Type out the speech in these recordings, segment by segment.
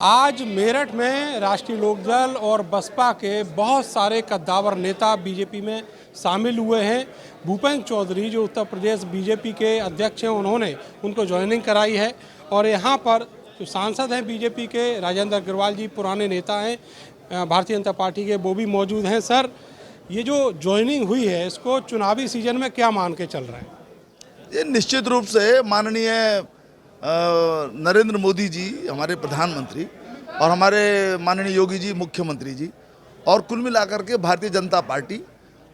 आज मेरठ में राष्ट्रीय लोकदल और बसपा के बहुत सारे कद्दावर नेता बीजेपी में शामिल हुए हैं। भूपेंद्र चौधरी जो उत्तर प्रदेश बीजेपी के अध्यक्ष हैं, उन्होंने उनको ज्वाइनिंग कराई है। और यहाँ पर जो सांसद हैं बीजेपी के, राजेंद्र अग्रवाल जी पुराने नेता हैं भारतीय जनता पार्टी के, वो भी मौजूद हैं। सर, ये जो ज्वाइनिंग हुई है, इसको चुनावी सीजन में क्या मान के चल रहे हैं? ये निश्चित रूप से माननीय नरेंद्र मोदी जी हमारे प्रधानमंत्री और हमारे माननीय योगी जी मुख्यमंत्री जी और कुल मिलाकर के भारतीय जनता पार्टी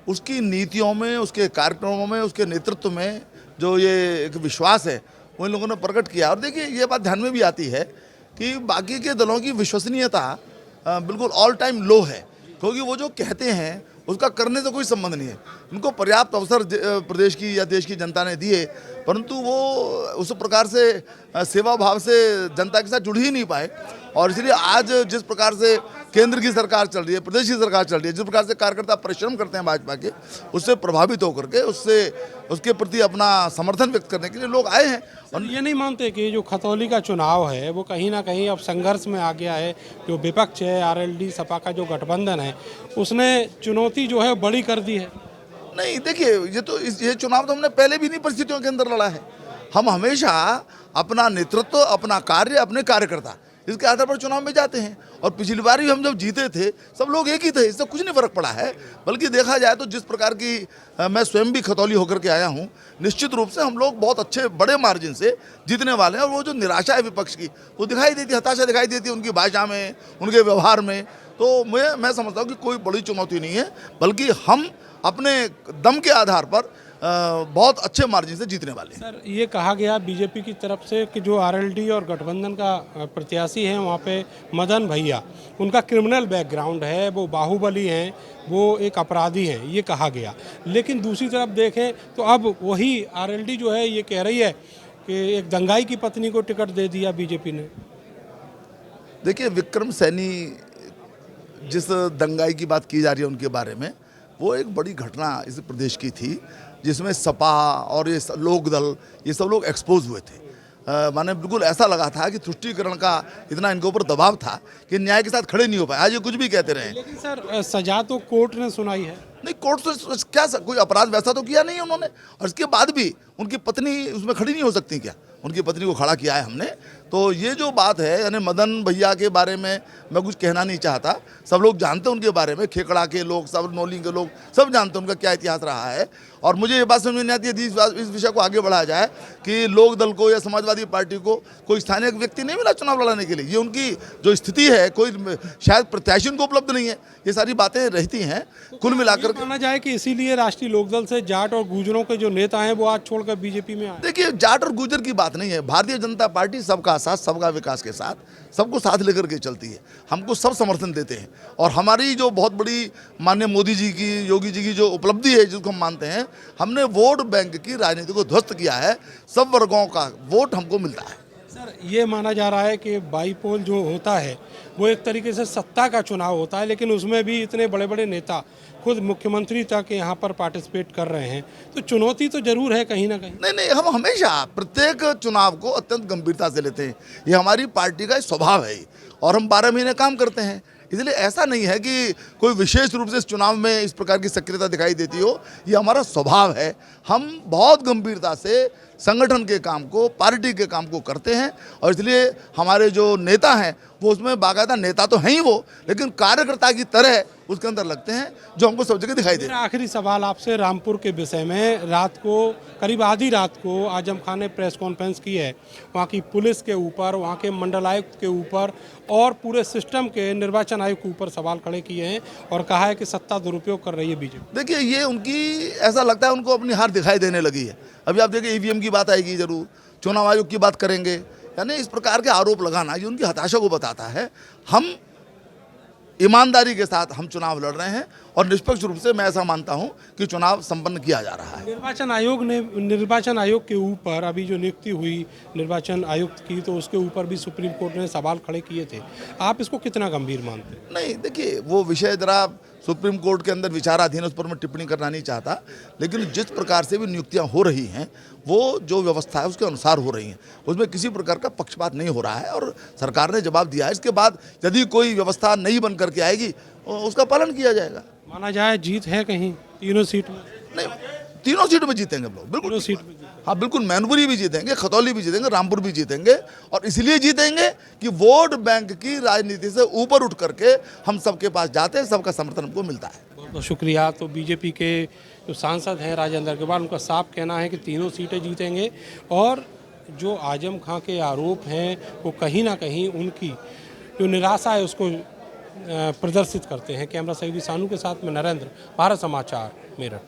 उसकी नीतियों में, उसके कार्यक्रमों में, उसके नेतृत्व में जो ये एक विश्वास है वो इन लोगों ने प्रकट किया। और देखिए, ये बात ध्यान में भी आती है कि बाकी के दलों की विश्वसनीयता बिल्कुल ऑल टाइम लो है, क्योंकि वो जो कहते हैं उसका करने से कोई संबंध नहीं है। उनको पर्याप्त अवसर प्रदेश की या देश की जनता ने दिए, परंतु वो उस प्रकार से सेवा भाव से जनता के साथ जुड़ ही नहीं पाए। और इसलिए आज जिस प्रकार से केंद्र की सरकार चल रही है, प्रदेश की सरकार चल रही है, जिस प्रकार से कार्यकर्ता परिश्रम करते हैं भाजपा के, उससे प्रभावित होकर के उसके प्रति अपना समर्थन व्यक्त करने के लिए लोग आए हैं। और ये नहीं मानते कि जो खतौली का चुनाव है वो कहीं ना कहीं अब संघर्ष में आ गया है? जो विपक्ष है, आरएलडी सपा का जो गठबंधन है, उसने चुनौती जो है बड़ी कर दी है। नहीं, देखिए, ये चुनाव तो हमने पहले भी इन्हीं परिस्थितियों के अंदर लड़ा है। हम हमेशा अपना नेतृत्व, अपना कार्य, अपने कार्यकर्ता, इसके आधार पर चुनाव में जाते हैं। और पिछली बार भी हम जब जीते थे सब लोग एक ही थे, इससे कुछ नहीं फर्क पड़ा है। बल्कि देखा जाए तो जिस प्रकार की मैं स्वयं भी खतौली होकर के आया हूँ, निश्चित रूप से हम लोग बहुत अच्छे बड़े मार्जिन से जीतने वाले हैं। और वो जो निराशा है विपक्ष की, वो दिखाई देती, हताशा दिखाई देती है उनकी भाषा में, उनके व्यवहार में। तो मैं समझता हूँ कि कोई बड़ी चुनौती नहीं है, बल्कि हम अपने दम के आधार पर बहुत अच्छे मार्जिन से जीतने वाले हैं। सर, ये कहा गया बीजेपी की तरफ से कि जो आरएलडी और गठबंधन का प्रत्याशी है वहाँ पे मदन भैया, उनका क्रिमिनल बैकग्राउंड है, वो बाहुबली हैं, वो एक अपराधी हैं, ये कहा गया। लेकिन दूसरी तरफ देखें तो अब वही आरएलडी जो है ये कह रही है कि एक दंगाई की पत्नी को टिकट दे दिया बीजेपी ने। देखिए, विक्रम सैनी जिस दंगाई की बात की जा रही है उनके बारे में, वो एक बड़ी घटना इस प्रदेश की थी जिसमें सपा और ये लोकदल, ये सब लोग एक्सपोज हुए थे। माने बिल्कुल ऐसा लगा था कि तुष्टीकरण का इतना इनके ऊपर दबाव था कि न्याय के साथ खड़े नहीं हो पाए। आज ये कुछ भी कहते रहे। लेकिन सर, सजा तो कोर्ट ने सुनाई है। नहीं, कोर्ट से क्या कोई अपराध वैसा तो किया नहीं है उन्होंने। और इसके बाद भी उनकी पत्नी उसमें खड़ी नहीं हो सकती क्या? उनकी पत्नी को खड़ा किया है हमने। तो ये जो बात है, यानी मदन भैया के बारे में मैं कुछ कहना नहीं चाहता। सब लोग जानते हैं उनके बारे में, खेकड़ा के लोग, सब नौली के लोग सब जानते हैं उनका क्या इतिहास रहा है। और मुझे ये बात समझ में नहीं आती है इस विषय को आगे बढ़ाया जाए कि लोक दल को या समाजवादी पार्टी को कोई स्थानीय व्यक्ति नहीं मिला चुनाव लड़ाने के लिए। ये उनकी जो स्थिति है, कोई शायद प्रत्याशी उनको उपलब्ध नहीं है, ये सारी बातें रहती हैं। कुल मिलाकर माना जाए कि इसीलिए राष्ट्रीय लोकदल से जाट और गुर्जरों के जो नेता हैं वो आज छोड़कर बीजेपी में आए। देखिए, जाट और गुर्जर की बात नहीं है। भारतीय जनता पार्टी सबका साथ, सबका विकास के साथ, सबको साथ लेकर के चलती है। हमको सब समर्थन देते हैं। और हमारी जो बहुत बड़ी माननीय मोदी जी की, योगी जी की जो उपलब्धि है, जिसको हम मानते हैं, हमने वोट बैंक की राजनीति को ध्वस्त किया है। सब वर्गों का वोट हमको मिलता है। सर, ये माना जा रहा है कि बाईपोल जो होता है वो एक तरीके से सत्ता का चुनाव होता है, लेकिन उसमें भी इतने बड़े बड़े नेता, खुद मुख्यमंत्री तक यहाँ पर पार्टिसिपेट कर रहे हैं, तो चुनौती तो जरूर है कहीं ना कहीं। नहीं, हम हमेशा प्रत्येक चुनाव को अत्यंत गंभीरता से लेते हैं। ये हमारी पार्टी का स्वभाव है और हम 12 महीने काम करते हैं। इसलिए ऐसा नहीं है कि कोई विशेष रूप से इस चुनाव में इस प्रकार की सक्रियता दिखाई देती हो। ये हमारा स्वभाव है। हम बहुत गंभीरता से संगठन के काम को, पार्टी के काम को करते हैं। और इसलिए हमारे जो नेता हैं वो उसमें बाकायदा नेता तो हैं ही वो, लेकिन कार्यकर्ता की तरह उसके अंदर लगते हैं, जो हमको सब जगह दिखाई दे। मेरा आखिरी सवाल आपसे रामपुर के विषय में। रात को, करीब आधी रात को आजम खान ने प्रेस कॉन्फ्रेंस की है, वहाँ की पुलिस के ऊपर, वहाँ के मंडल आयुक्त के ऊपर और पूरे सिस्टम के, निर्वाचन आयोग के ऊपर सवाल खड़े किए हैं और कहा है कि सत्ता दुरुपयोग कर रही है बीजेपी। देखिए, ये उनकी, ऐसा लगता है उनको अपनी हार दिखाई देने लगी है। अभी आप देखिए, ईवीएम की बात आएगी जरूर, चुनाव आयोग की बात करेंगे, यानी इस प्रकार के आरोप लगाना ये उनकी हताशा को बताता है। हम ईमानदारी के साथ हम चुनाव लड़ रहे हैं और निष्पक्ष रूप से मैं ऐसा मानता हूं कि चुनाव संपन्न किया जा रहा है। निर्वाचन आयोग के ऊपर अभी जो नियुक्ति हुई निर्वाचन आयुक्त की, तो उसके ऊपर भी सुप्रीम कोर्ट ने सवाल खड़े किए थे। आप इसको कितना गंभीर मानते हैं? नहीं, देखिए वो विषय जरा सुप्रीम कोर्ट के अंदर विचाराधीन, उस पर मैं टिप्पणी करना नहीं चाहता, लेकिन जिस प्रकार से भी नियुक्तियां हो रही हैं वो जो व्यवस्था है उसके अनुसार हो रही हैं, उसमें किसी प्रकार का पक्षपात नहीं हो रहा है और सरकार ने जवाब दिया है। इसके बाद यदि कोई व्यवस्था नई बन करके आएगी उसका पालन किया जाएगा। माना जाए जीत है कहीं तीनों सीट में? नहीं, तीनों सीट में जीतेंगे हम लोग, बिल्कुल तीनों सीट में हाँ बिल्कुल। मैनपुरी भी जीतेंगे, खतौली भी जीतेंगे, रामपुर भी जीतेंगे, और इसलिए जीतेंगे कि वोट बैंक की राजनीति से ऊपर उठ करके हम सबके पास जाते हैं, सबका समर्थन हमको मिलता है। बहुत बहुत शुक्रिया। तो बीजेपी के जो सांसद हैं राजेंद्र अग्रवाल, उनका साफ कहना है कि तीनों सीटें जीतेंगे, और जो आजम खां के आरोप हैं वो कहीं ना कहीं उनकी जो निराशा है उसको प्रदर्शित करते हैं। कैमरा सहयोगी सानू के साथ में नरेंद्र, भारत समाचार, मेरठ।